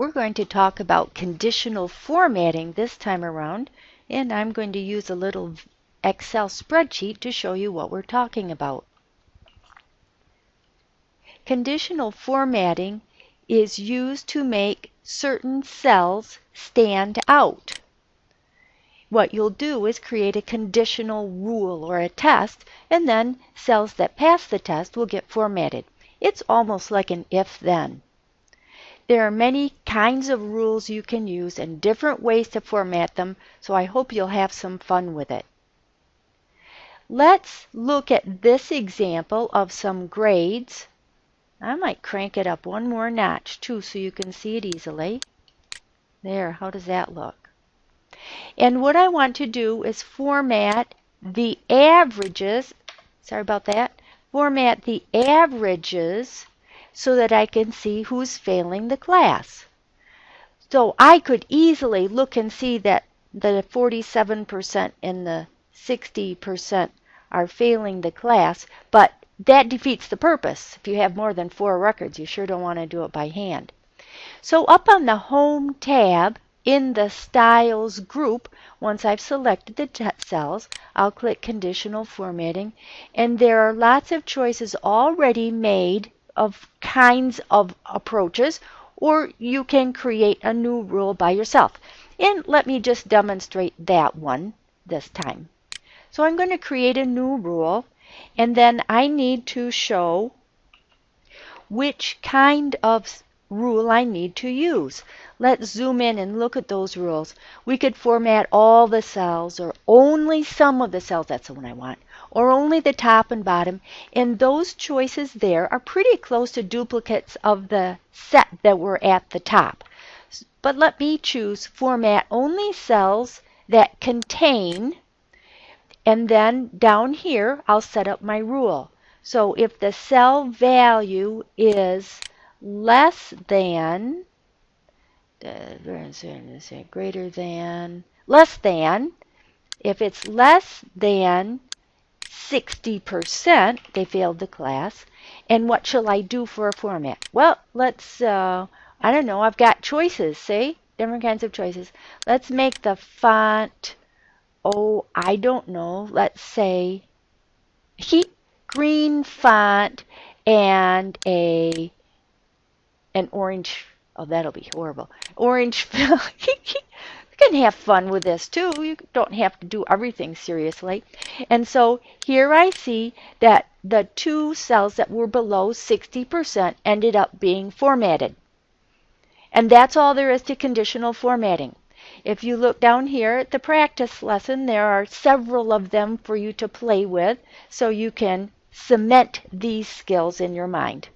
We're going to talk about conditional formatting this time around, and I'm going to use a little Excel spreadsheet to show you what we're talking about. Conditional formatting is used to make certain cells stand out. What you'll do is create a conditional rule or a test, and then cells that pass the test will get formatted. It's almost like an if-then. There are many kinds of rules you can use and different ways to format them, so I hope you'll have some fun with it. Let's look at this example of some grades. I might crank it up one more notch too so you can see it easily. There, how does that look? And what I want to do is format the averages, sorry about that, format the averages so that I can see who's failing the class. So I could easily look and see that the 47% and the 60% are failing the class, but that defeats the purpose. If you have more than 4 records, you sure don't want to do it by hand. So up on the Home tab in the Styles group, once I've selected the cells, I'll click Conditional Formatting, and there are lots of choices already made of kinds of approaches, or you can create a new rule by yourself. And let me just demonstrate that one this time. So I'm going to create a new rule, and then I need to show which kind of rule I need to use. Let's zoom in and look at those rules. We could format all the cells or only some of the cells, that's the one I want, or only the top and bottom, and those choices there are pretty close to duplicates of the set that were at the top. But let me choose format only cells that contain, and then down here I'll set up my rule. So if the cell value is less than, greater than, less than, if it's less than 60%, they failed the class. And what shall I do for a format? Well, let's, I don't know, I've got choices, see? Different kinds of choices. Let's make the font, oh, I don't know, let's say green font and an orange, oh, that'll be horrible, orange fill. You can have fun with this too. You don't have to do everything seriously. And so here I see that the 2 cells that were below 60% ended up being formatted. And that's all there is to conditional formatting. If you look down here at the practice lesson, there are several of them for you to play with so you can cement these skills in your mind.